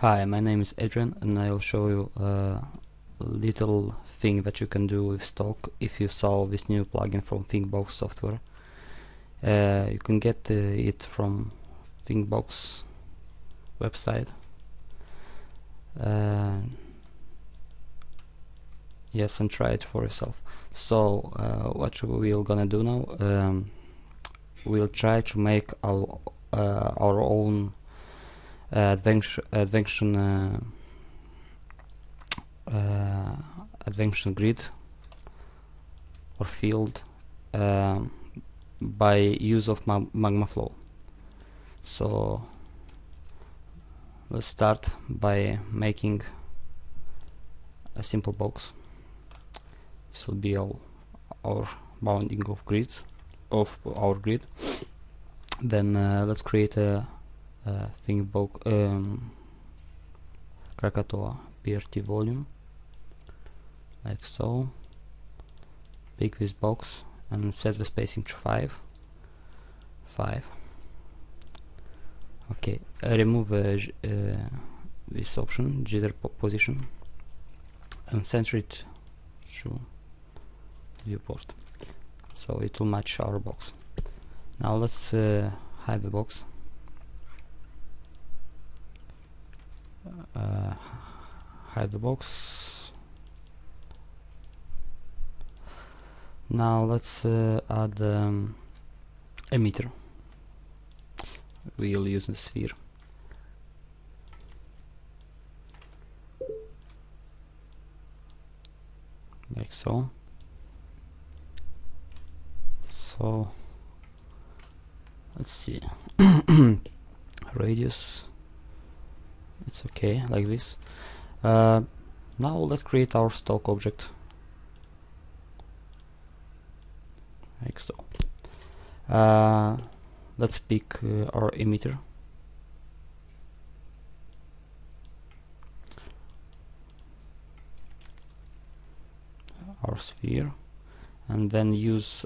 Hi, my name is Adrian and I'll show you a little thing that you can do with Stoke if you install this new plugin from Thinkbox software. You can get it from Thinkbox website. Yes, and try it for yourself. So what we're gonna do now, we'll try to make our own adventure grid or field by use of Magma flow. So let's start by making a simple box. This will be all our bounding of grids of our grid. Then let's create a Thinkbox Krakatoa PRT volume, like so. Pick this box and set the spacing to 5. Okay, remove this option, jitter position, and center it to viewport, so it will match our box. Now let's hide the box. Hide the box. Now let's add emitter. We'll use the sphere. Like so. So let's see. Radius, it's okay like this. Now let's create our stock object, like so. Let's pick our emitter. Our sphere, and then use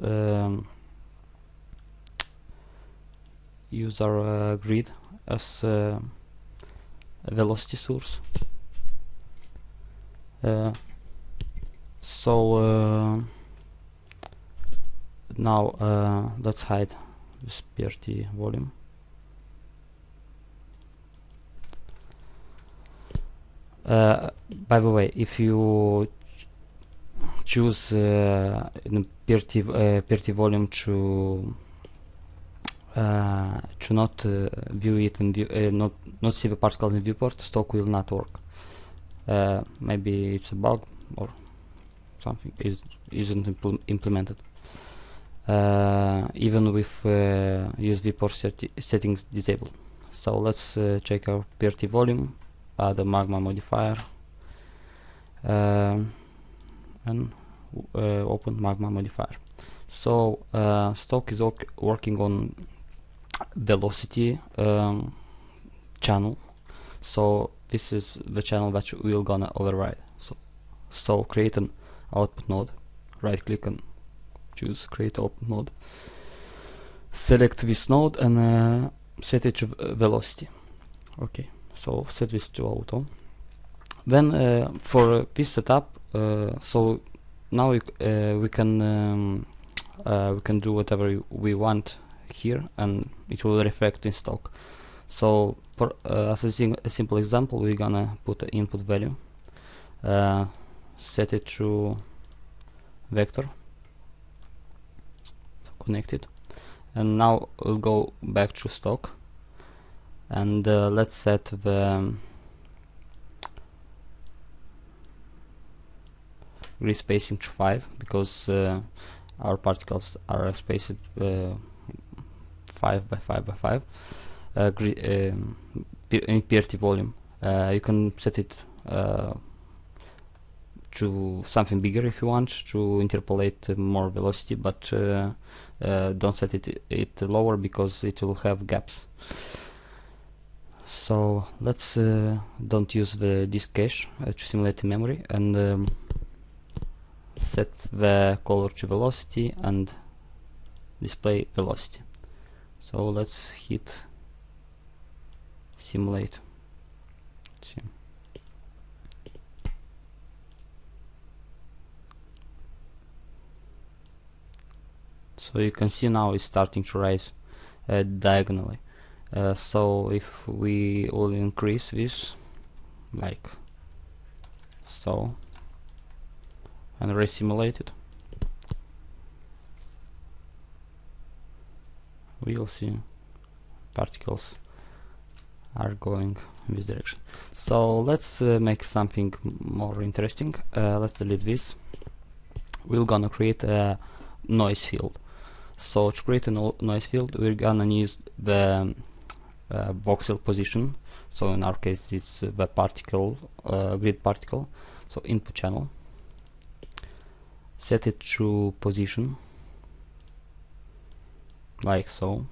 our grid as a velocity source. Now let's hide this PRT volume. By the way, if you choose in PRT volume to not view it in not see the particles in viewport, Stoke will not work. Maybe it's a bug or something isn't implemented. Even with use viewport settings disabled. So let's check our PRT volume, add a Magma modifier, and open Magma modifier. So Stoke is working on velocity channel, so this is the channel that we're gonna override. So create an output node, right click and choose create output node, select this node and set it to velocity. Okay, so set this to auto. Then for this setup, so now we can do whatever we want here, and it will reflect in Stoke. So for as a simple example, we're gonna put the input value, set it to vector, so connect it, and now we'll go back to Stoke and let's set the grid spacing to 5 because our particles are spaced 5 by 5 by 5 in PRT volume. You can set it to something bigger if you want to interpolate more velocity, but don't set it lower because it will have gaps. So let's don't use the disk cache to simulate the memory, and set the color to velocity and display velocity. So let's hit simulate So you can see now it's starting to rise diagonally. So if we will increase this like so and resimulate it, we will see particles are going in this direction. So let's make something more interesting. Let's delete this. We're gonna create a noise field. So to create a noise field, we're gonna use the voxel position. So in our case, it's the particle, grid particle. So input channel, set it to position, like so.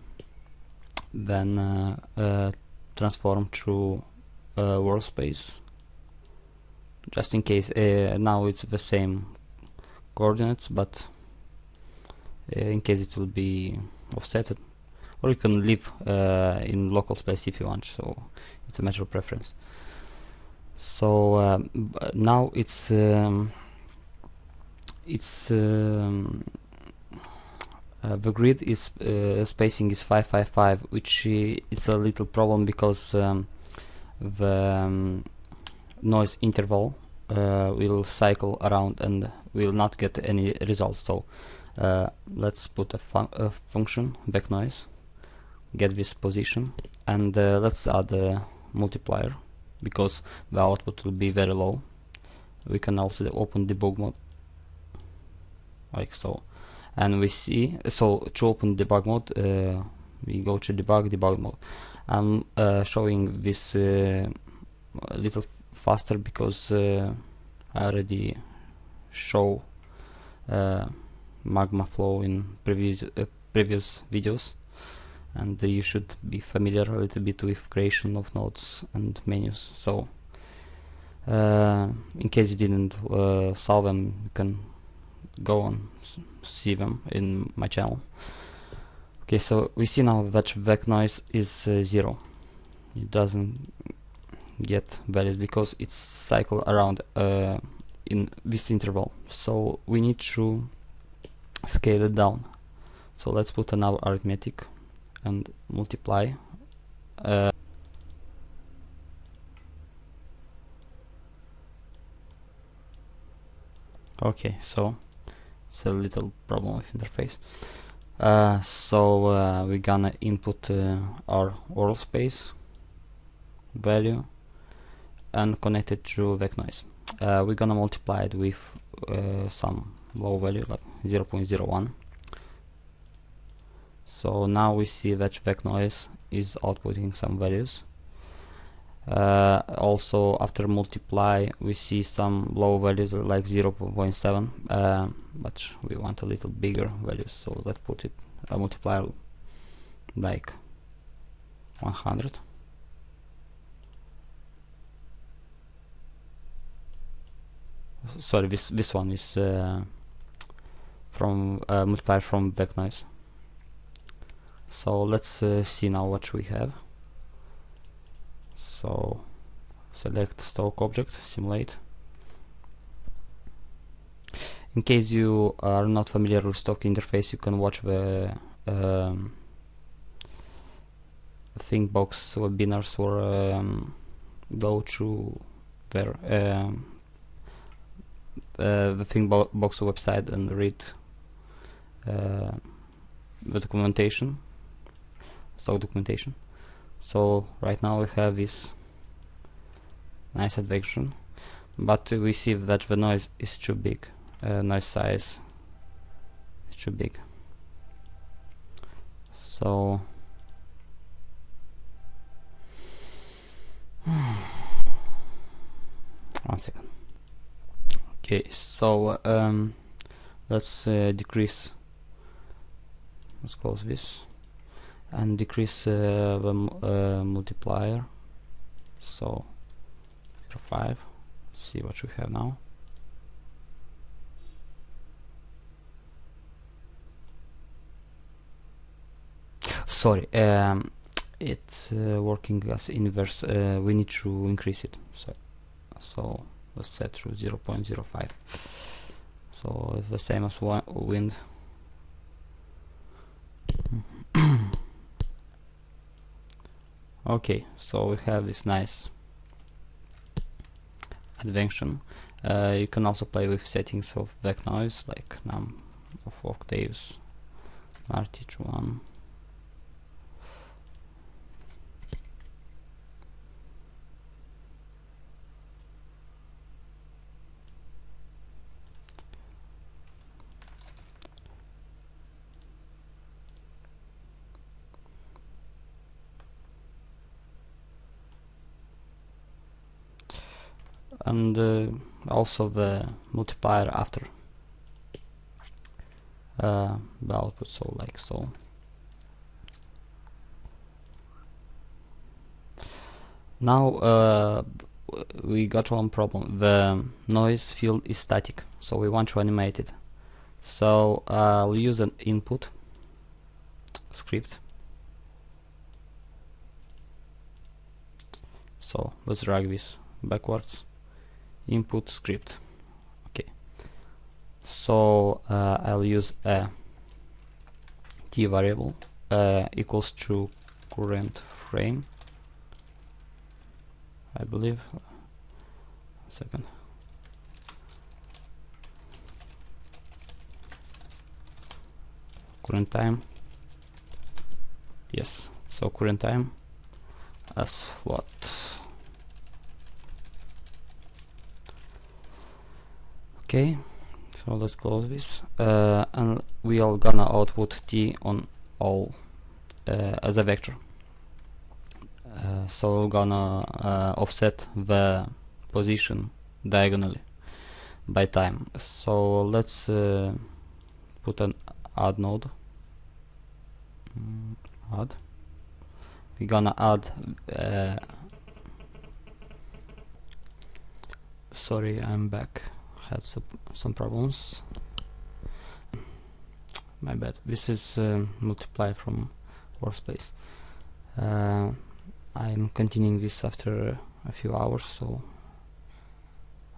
Then transform to world space, just in case. Now it's the same coordinates, but in case it will be offsetted, or you can leave in local space if you want, so it's a matter of preference. So now it's the grid is spacing is 555, which is a little problem because the noise interval will cycle around and will not get any results. So let's put a function back noise, get this position, and let's add a multiplier because the output will be very low. We can also open debug mode, like so, and we see. So to open debug mode, we go to debug mode. I'm showing this a little faster because I already show Magma flow in previous videos, and you should be familiar a little bit with creation of nodes and menus. So in case you didn't solve them, you can go and see them in my channel. Okay, so we see now that vec noise is 0. It doesn't get values because it's cycle around in this interval. So we need to scale it down. So let's put another arithmetic and multiply. Okay, so it's a little problem with interface. So we're gonna input our world space value and connect it to vec noise. We're gonna multiply it with some low value like 0.01. So now we see that vec noise is outputting some values. Also after multiply we see some low values like 0.7, but we want a little bigger values, so let's put it a multiplier like 100. Sorry, this one is from multiplier from vec noise. So let's see now what we have. So select Stoke object, simulate. In case you are not familiar with Stoke interface, you can watch the Thinkbox webinars or go to their the Thinkbox website and read the documentation, Stoke documentation. So right now we have this nice advection, but we see that the noise is too big. Noise size is too big. So one second. Okay, so let's decrease. Let's close this and decrease the multiplier. So 0.5. Let's see what we have now. Sorry, it's working as inverse. We need to increase it. So let's set to 0.05. So it's the same as wind. Okay, so we have this nice advention. You can also play with settings of back noise, like num of octaves, RTH1. And also the multiplier after the output, so like so. Now we got one problem. The noise field is static, so we want to animate it. So I'll use an input script. So let's drag this backwards. Input script. Okay. So I'll use a t variable equals to current frame, I believe. A second. Current time. Yes. So current time as float. Okay. So let's close this, and we are gonna output t on all as a vector. So we're gonna offset the position diagonally by time. So let's put an add node. Add. We're gonna add. Sorry, I'm back. Had some problems. My bad. This is multiply from workspace. I'm continuing this after a few hours, so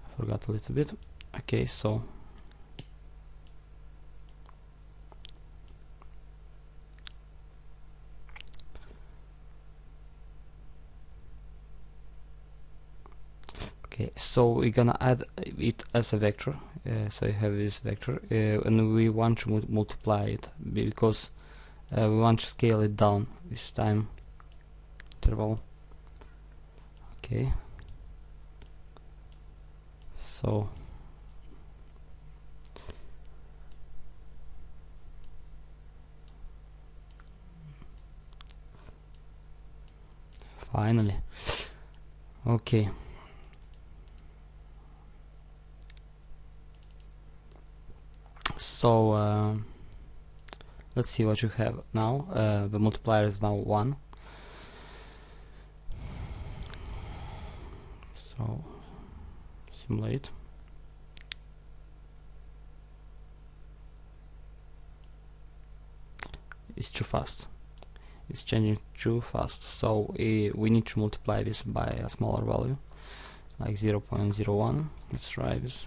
I forgot a little bit. Okay, so we're gonna add it as a vector. So you have this vector, and we want to multiply it because we want to scale it down this time interval. Okay, so finally, okay. So let's see what you have now. The multiplier is now 1. So simulate. It's too fast. It's changing too fast. So we need to multiply this by a smaller value, like 0.01. Let's try this.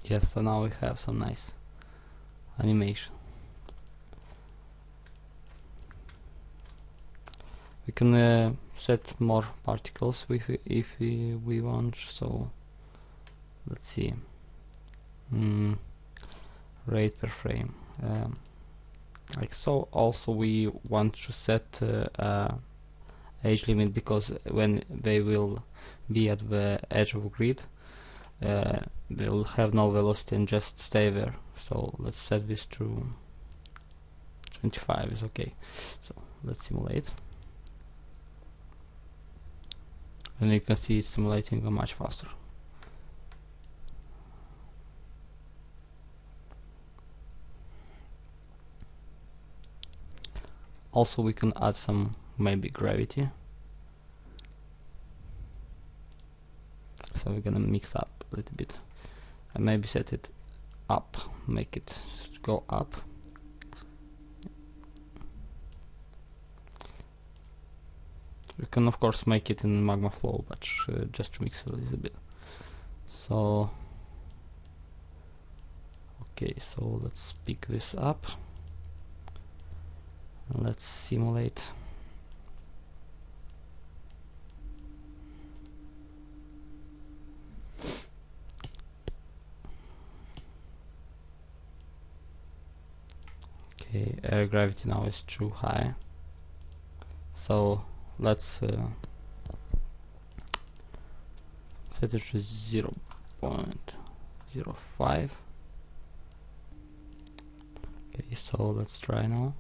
Yes, so now we have some nice animation. We can set more particles if we want. So let's see. Rate per frame. Like so. Also, we want to set age limit, because when they will be at the edge of a grid, they will have no velocity and just stay there. So let's set this to 25 is okay. So let's simulate, and you can see it's simulating much faster. Also, we can add some maybe gravity. So we're gonna mix up a little bit and maybe set it up, make it go up. We can of course make it in Magma flow, but just to mix it a little bit. So okay, so let's pick this up and let's simulate. Okay, air gravity now is too high, so let's set it to 0.05. Okay, so let's try now.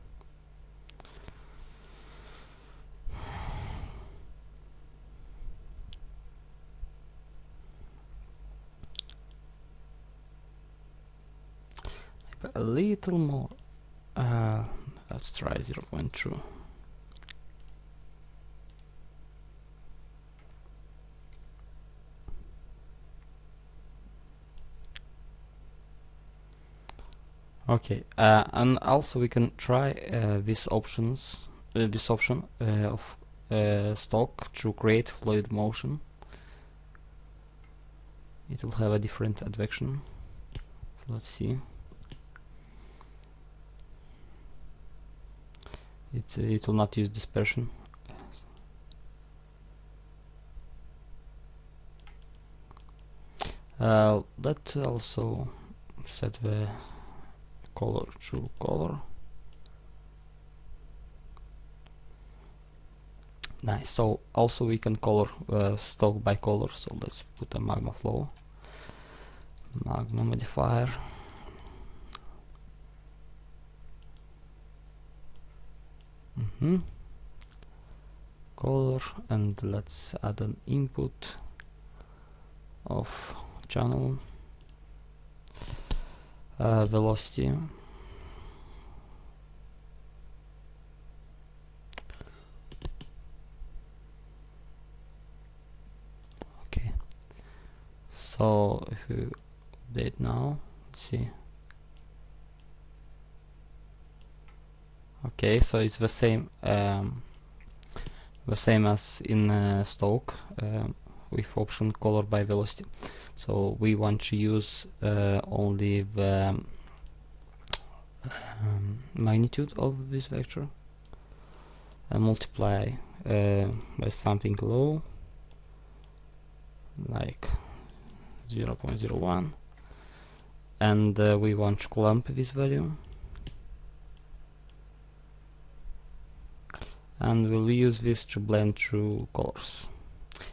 Maybe a little more. Let's try 0.2. Okay, and also we can try this option of Stoke to create fluid motion. It will have a different advection. So let's see. It will not use dispersion. Let's also set the color to color. Nice. So also we can color Stoke by color. So let's put a magma flow, magma modifier. Color, and let's add an input of channel velocity. Okay, so if we update now, let's see. Okay, so it's the same as in Stoke with option color by velocity. So we want to use only the magnitude of this vector and multiply by something low, like 0.01, and we want to clump this value, and we'll use this to blend through colors.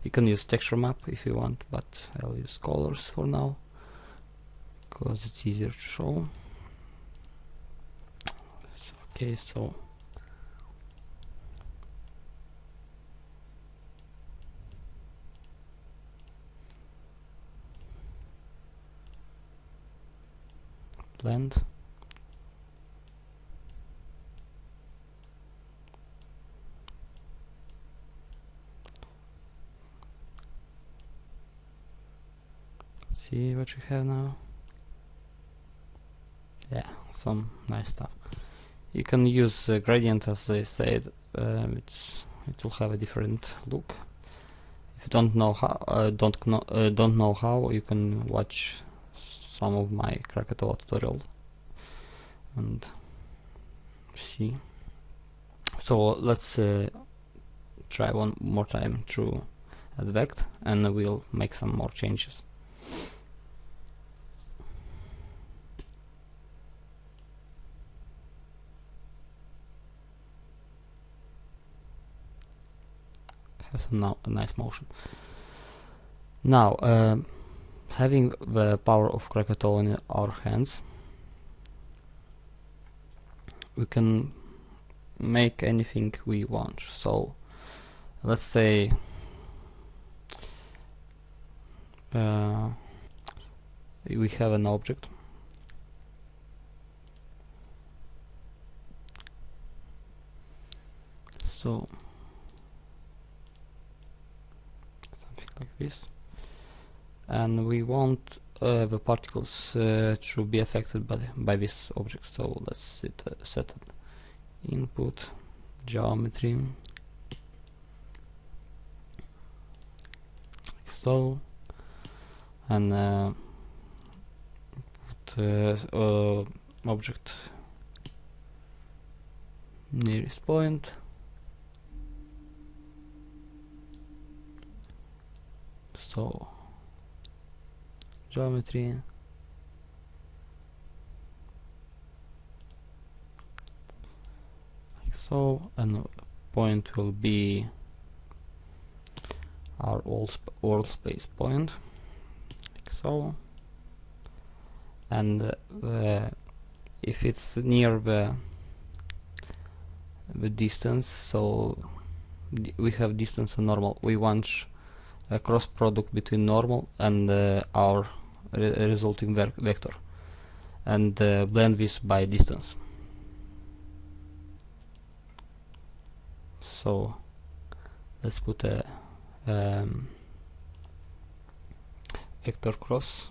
You can use texture map if you want, but I'll use colors for now because it's easier to show. Okay, so blend. See what you have now. Yeah, some nice stuff. You can use gradient, as I said. It will have a different look. If you don't know how, you can watch some of my Krakatoa tutorial and see. So let's try one more time through advect, and we'll make some more changes. Have some a nice motion. Now, having the power of Krakatoa in our hands, we can make anything we want. So let's say we have an object, so something like this, and we want the particles to be affected by this object. So let's set an input geometry, like so, and object nearest point. So geometry, like so, and point will be our all space point, like so. And if it's near the distance, so we have distance and normal, we want a cross product between normal and our resulting vector, and blend this by distance. So let's put a vector cross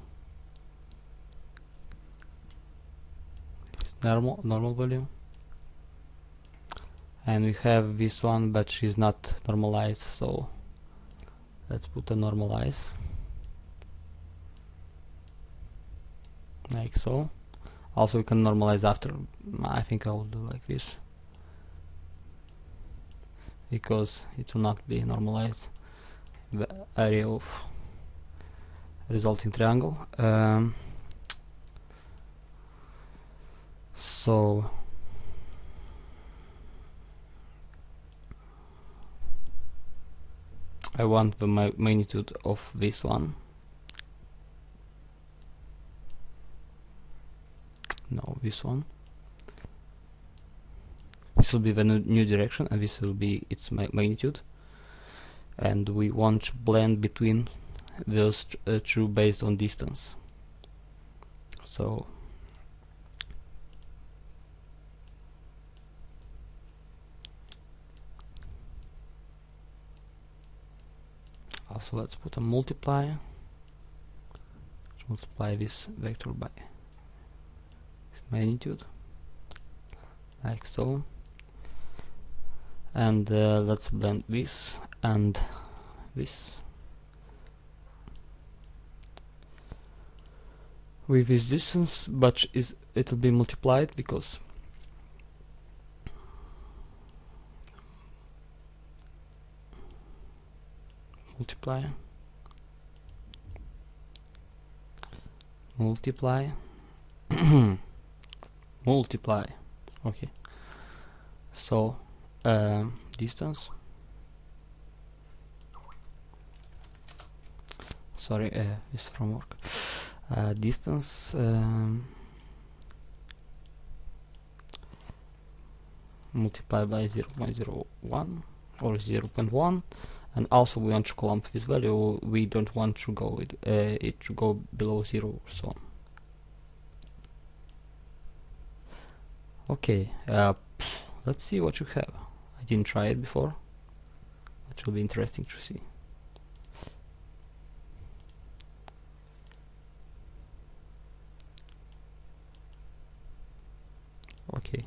normal value, and we have this one, but she's not normalized, so let's put a normalize, like so. Also we can normalize after. I think I'll do like this, because it will not be normalized the area of resulting triangle. So I want the magnitude of this one. No, this one. This will be the new direction, and this will be its magnitude. And we want to blend between those two based on distance. So also let's put a multiplier to multiply this vector by its magnitude, like so. And let's blend this and this with this distance, but it will be multiplied because multiply, multiply. Okay, so distance, sorry, this framework, distance multiply by 0.01 or 0.1, and also we want to clump this value. We don't want to go with it to go below 0, so okay. Let's see what you have. I didn't try it before. It will be interesting to see. Okay.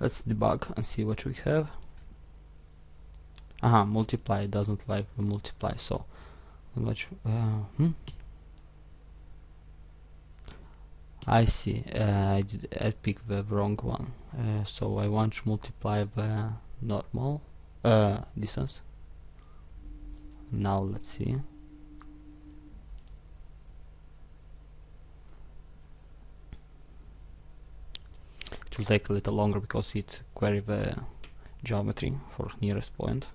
Let's debug and see what we have. Multiply doesn't like the multiply, so much. I see. I picked the wrong one. So I want to multiply the normal distance. Now let's see. It will take a little longer because it query the geometry for nearest point.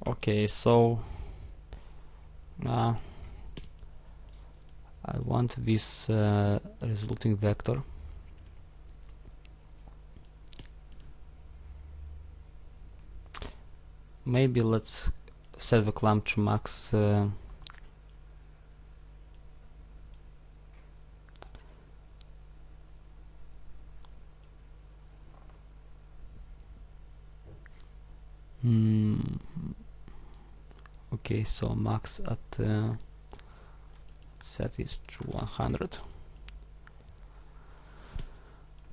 Okay, so I want this resulting vector. Maybe let's set the clamp to max. Okay, so max at set is to 100,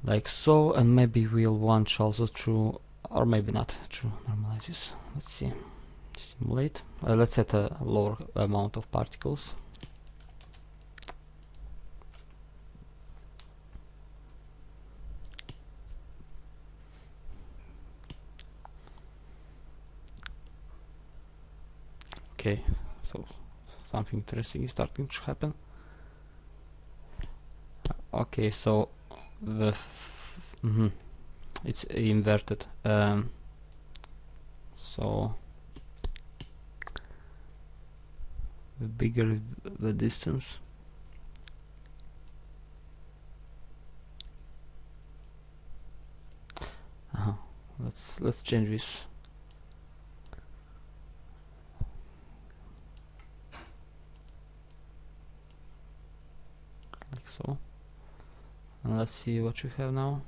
like so, and maybe we'll want also to, or maybe not, to normalize this. Let's see, simulate. Let's set a lower amount of particles. Okay, so something interesting is starting to happen. Okay, so the it's inverted. So the bigger the distance, let's change this. Like so. And let's see what we have now.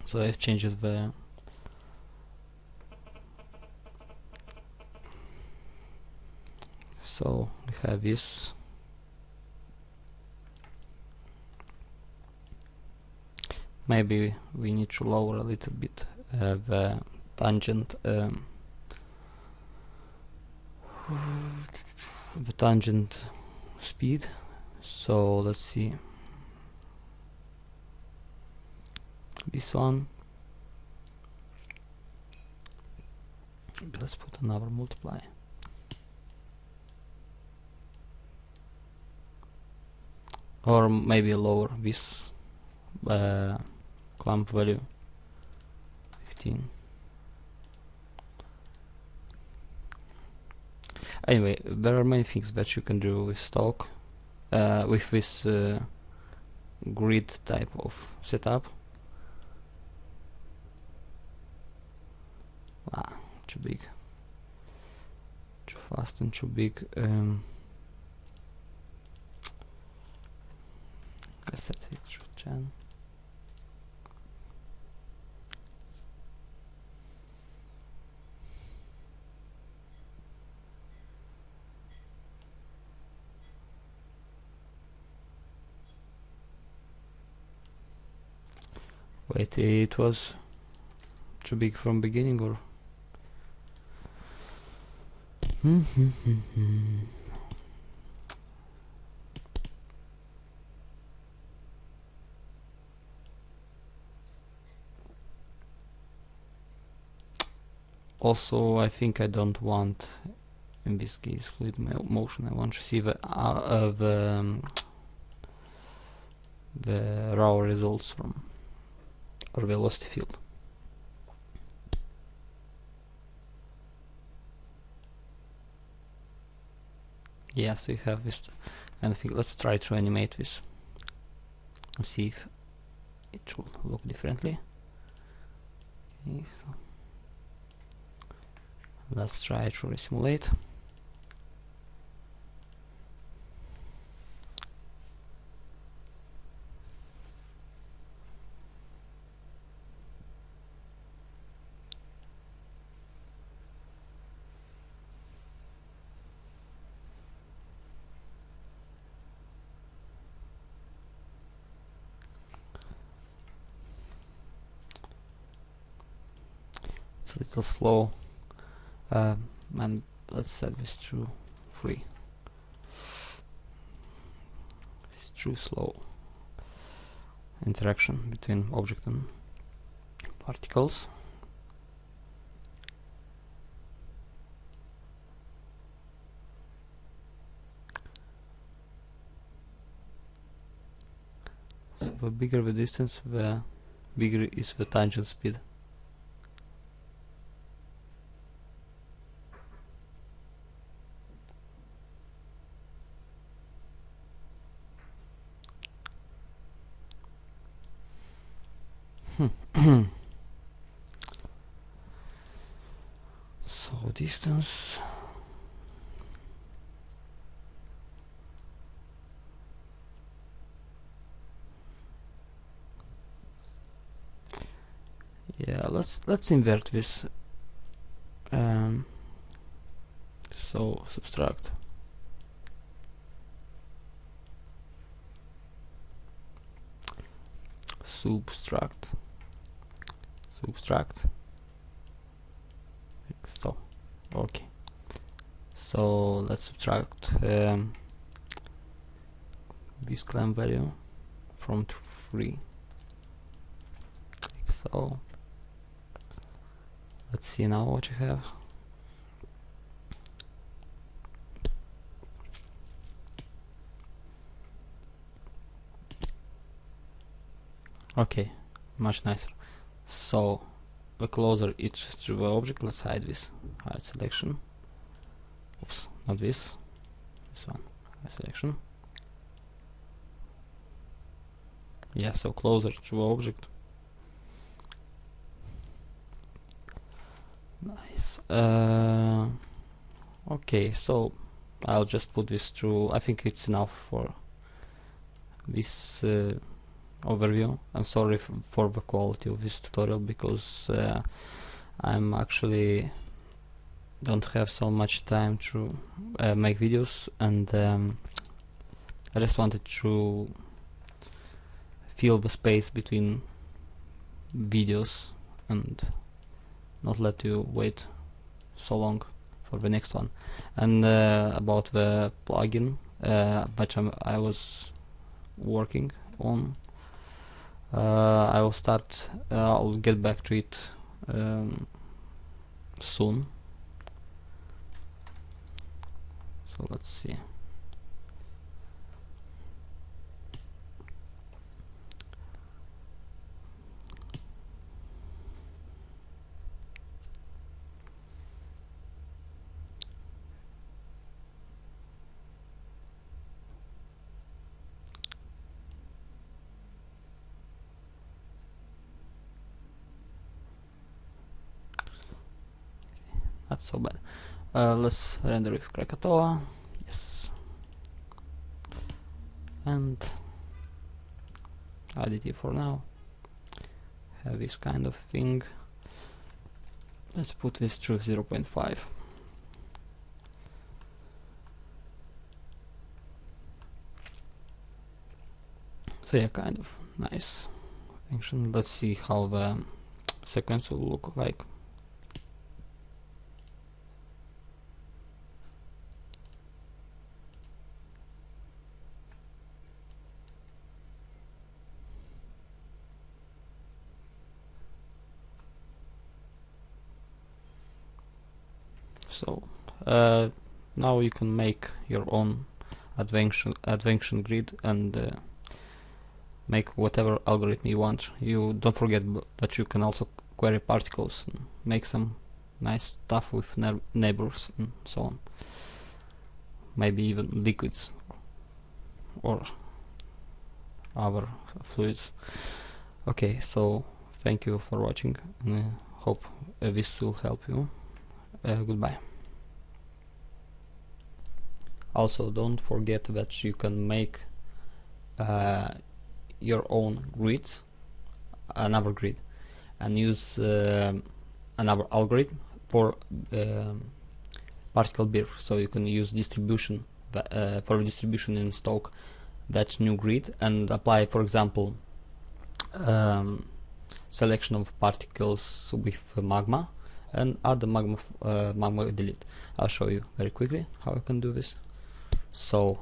So I've changed the so we have this. Maybe we need to lower a little bit the tangent speed. So let's see, this one. Let's put another multiply. Or maybe lower this clamp value 15. Anyway, there are many things that you can do with Stoke, with this grid type of setup. Too big, too fast and too big. Let's set it to 10. Wait, it was too big from beginning, or? Also, I think I don't want, in this case, fluid motion. I want to see the raw results from our velocity field. Yeah, so you have this kind of thing. Let's try to animate this and see if it will look differently. Okay, so let's try to resimulate. It's a little slow, and let's set this to 3. It's too slow interaction between object and particles. So the bigger the distance, the bigger is the tangent speed. So distance, yeah, let's invert this So subtract like so. Okay, so let's subtract this clamp value from 3 like so. Let's see now what you have. Okay, much nicer. So the closer it's to the object, let's hide this. Hide selection. Oops, not this. This one. Hide selection. Yeah, so closer to the object. Nice. Okay, so I'll just put this through. I think it's enough for this overview. I'm sorry for the quality of this tutorial, because I'm actually don't have so much time to make videos, and I just wanted to fill the space between videos and not let you wait so long for the next one. And about the plugin which I was working on, I will start, I'll get back to it soon. So let's see. Not so bad. Let's render with Krakatoa. Yes. And additive for now. Have this kind of thing. Let's put this through 0.5. So yeah, kind of nice function. Let's see how the sequence will look like. So now you can make your own adventure grid and make whatever algorithm you want. You don't forget that you can also query particles and make some nice stuff with neighbors and so on. Maybe even liquids or other fluids. Okay, so thank you for watching, and hope this will help you. Goodbye. Also, don't forget that you can make your own grids, another grid, and use another algorithm for particle birth. So you can use distribution for distribution in Stoke, that new grid, and apply, for example, selection of particles with Magma, and add the Magma delete. I'll show you very quickly how I can do this. So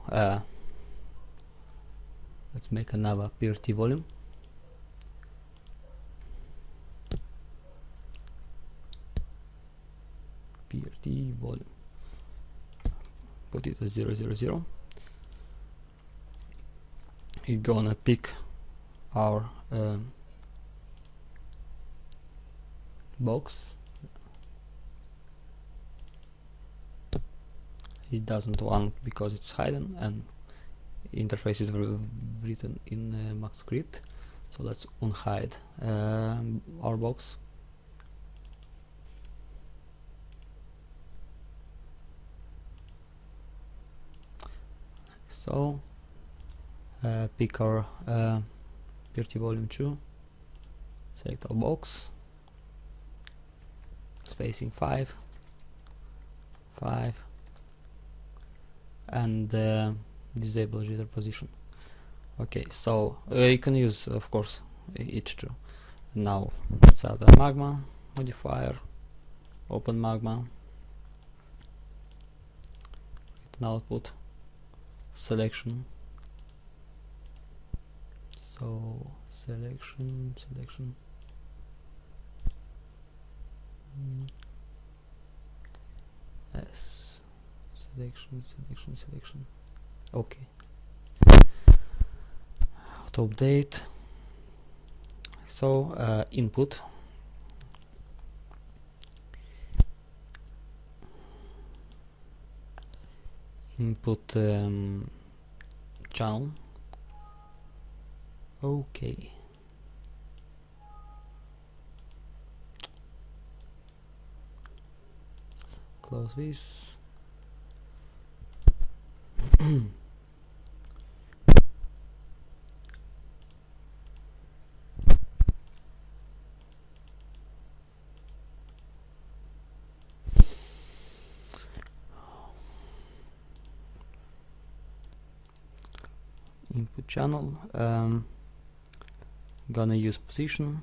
let's make another PRT volume. PRT volume. Put it as 000. We're gonna pick our box. It doesn't want because it's hidden, and interface is written in Max script. So let's unhide our box. So pick our PRT volume 2, select our box, spacing 5, 5, and disable jitter position. Okay, so you can use, of course, each two. Now let's add a Magma modifier, open Magma, an output, selection. So selection. Yes, selection. Okay. Auto update. So input. Channel. Okay. Close this. Input channel. Gonna use position.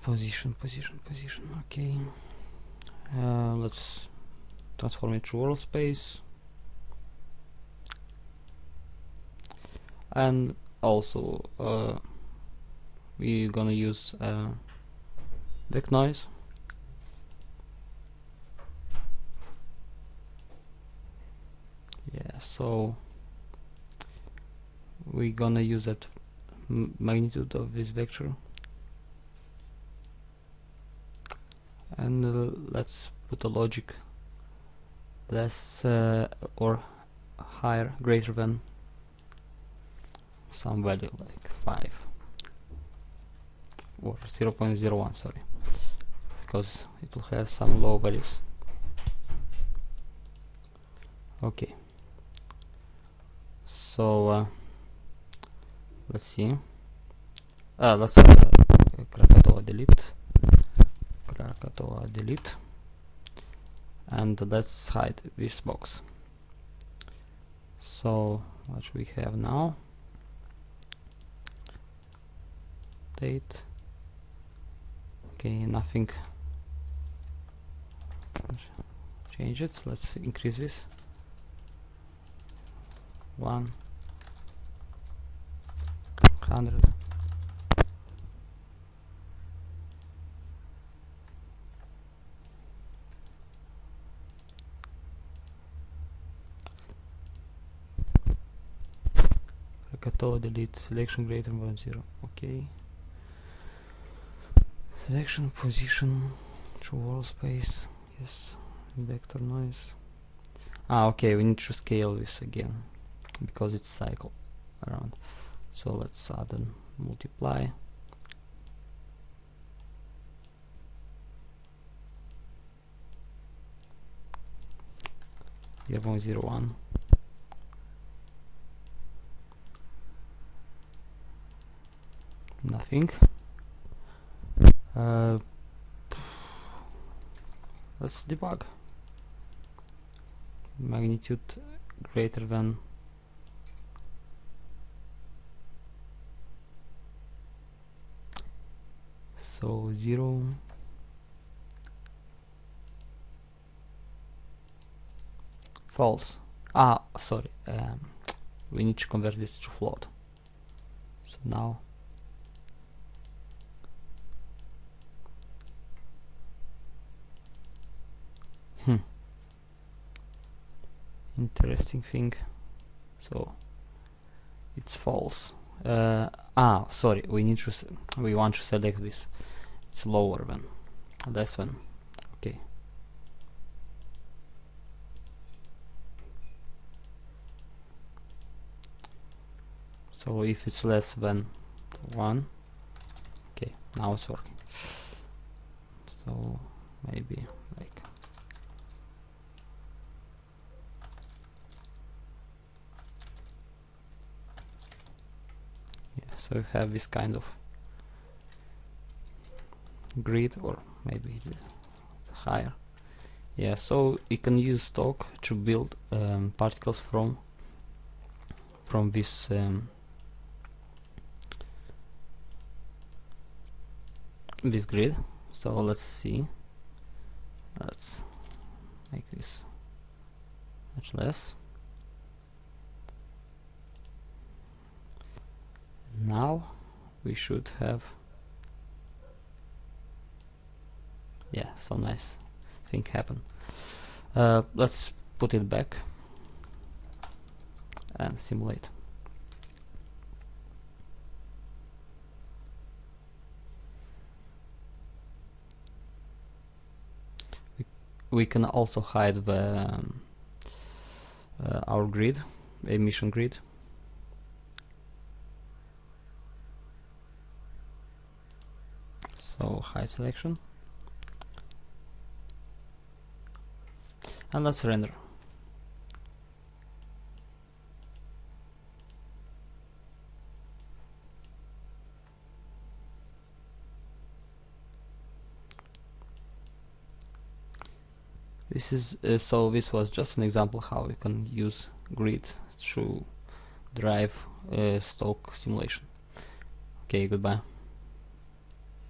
Position. Okay. Let's transform it to world space. And also we're gonna use vec noise. Yeah, so we're gonna use that magnitude of this vector, and let's put a logic less or higher, greater than some value like 5 or 0.01, sorry, because it will have some low values. Okay, so let's see. Let's Krakatoa delete, and let's hide this box. So what we have now? Date. Okay, nothing. Change it. Let's increase this. 100. Krakatoa delete, selection greater than 0. Okay. Selection position to wall space. Yes. Vector noise. Okay, we need to scale this again because it's cycle around. So let's add and multiply. Here 0.01. Nothing. Let's debug. Magnitude greater than so 0. False. Sorry. We need to convert this to float. So now interesting thing. So it's false. Sorry. We want to select this. It's lower than, less than. Okay. So if it's less than 1, okay, now it's working. So maybe like so we have this kind of grid, or maybe higher. Yeah, so you can use Stoke to build particles from this this grid. So let's see. Let's make this much less. Now we should have, yeah, some nice thing happen. Let's put it back and simulate. We can also hide the our grid, emission grid. So hide selection, and let's render. This is so this was just an example how you can use grid to drive Stoke simulation. Okay, goodbye.